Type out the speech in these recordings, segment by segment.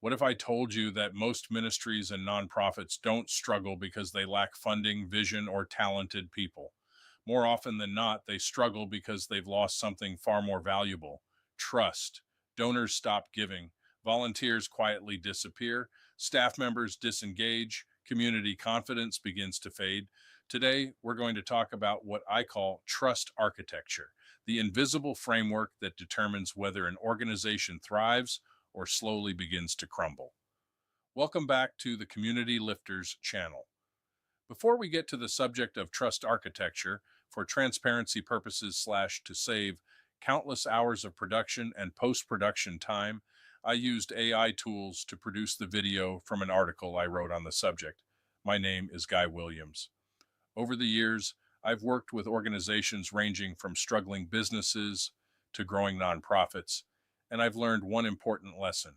What if I told you that most ministries and nonprofits don't struggle because they lack funding, vision, or talented people? More often than not, they struggle because they've lost something far more valuable: trust. Donors stop giving, volunteers quietly disappear, staff members disengage, community confidence begins to fade. Today, we're going to talk about what I call trust architecture, the invisible framework that determines whether an organization thrives or slowly begins to crumble. Welcome back to the Community Lifters channel. Before we get to the subject of trust architecture, for transparency purposes slash to save countless hours of production and post-production time, I used AI tools to produce the video from an article I wrote on the subject. My name is Guy Williams. Over the years, I've worked with organizations ranging from struggling businesses to growing nonprofits, and I've learned one important lesson.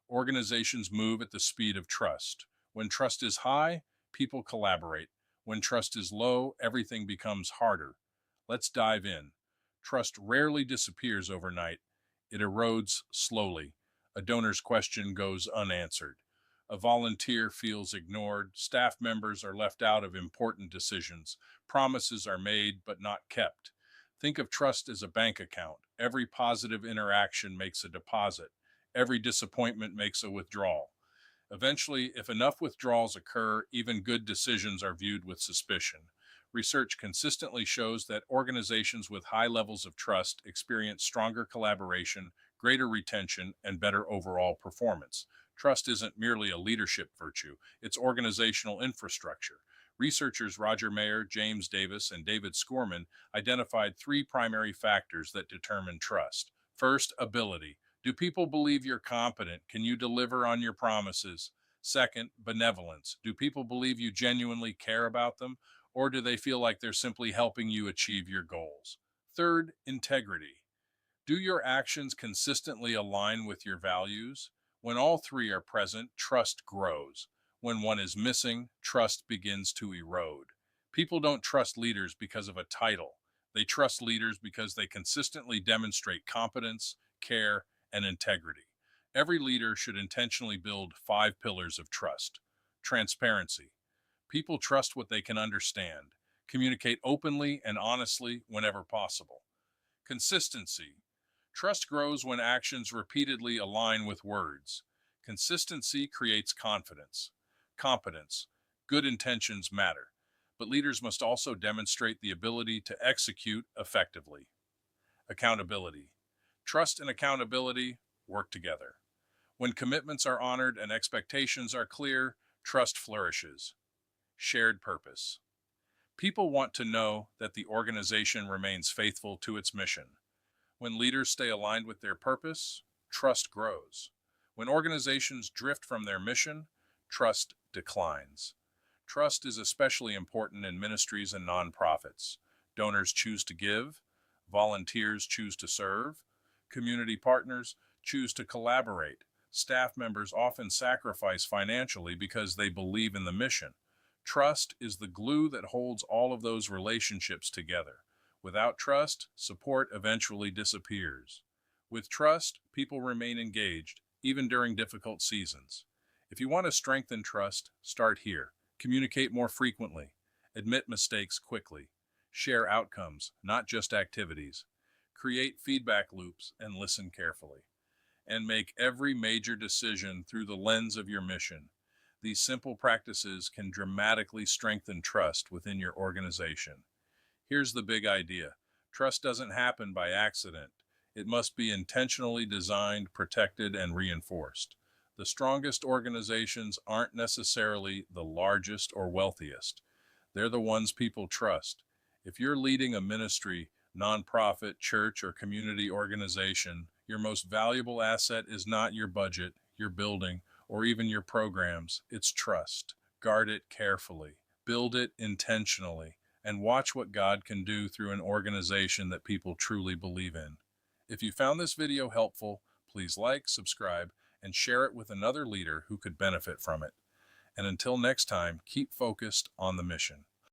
Organizations move at the speed of trust. When trust is high, people collaborate. When trust is low, everything becomes harder. Let's dive in. Trust rarely disappears overnight. It erodes slowly. A donor's question goes unanswered. A volunteer feels ignored. Staff members are left out of important decisions. Promises are made but not kept. Think of trust as a bank account. Every positive interaction makes a deposit. Every disappointment makes a withdrawal. Eventually, if enough withdrawals occur, even good decisions are viewed with suspicion. Research consistently shows that organizations with high levels of trust experience stronger collaboration, greater retention, and better overall performance. Trust isn't merely a leadership virtue, it's organizational infrastructure. Researchers Roger Mayer, James Davis, and David Scorman identified three primary factors that determine trust. First, ability. Do people believe you're competent? Can you deliver on your promises? Second, benevolence. Do people believe you genuinely care about them, or do they feel like they're simply helping you achieve your goals? Third, integrity. Do your actions consistently align with your values? When all three are present, trust grows. When one is missing, trust begins to erode. People don't trust leaders because of a title. They trust leaders because they consistently demonstrate competence, care, and integrity. Every leader should intentionally build five pillars of trust. Transparency. People trust what they can understand. Communicate openly and honestly whenever possible. Consistency. Trust grows when actions repeatedly align with words. Consistency creates confidence. Competence. Good intentions matter, but leaders must also demonstrate the ability to execute effectively. Accountability. Trust and accountability work together. When commitments are honored and expectations are clear, trust flourishes. Shared purpose. People want to know that the organization remains faithful to its mission. When leaders stay aligned with their purpose, trust grows. When organizations drift from their mission, trust declines. Trust is especially important in ministries and nonprofits. Donors choose to give, volunteers choose to serve, community partners choose to collaborate. Staff members often sacrifice financially because they believe in the mission. Trust is the glue that holds all of those relationships together. Without trust, support eventually disappears. With trust, people remain engaged, even during difficult seasons. If you want to strengthen trust, start here. Communicate more frequently. Admit mistakes quickly. Share outcomes, not just activities. Create feedback loops and listen carefully. And make every major decision through the lens of your mission. These simple practices can dramatically strengthen trust within your organization. Here's the big idea. Trust doesn't happen by accident. It must be intentionally designed, protected, and reinforced. The strongest organizations aren't necessarily the largest or wealthiest. They're the ones people trust. If you're leading a ministry, nonprofit, church, or community organization, your most valuable asset is not your budget, your building, or even your programs. It's trust. Guard it carefully. Build it intentionally. And watch what God can do through an organization that people truly believe in. If you found this video helpful, please like, subscribe, and share it with another leader who could benefit from it. And until next time, keep focused on the mission.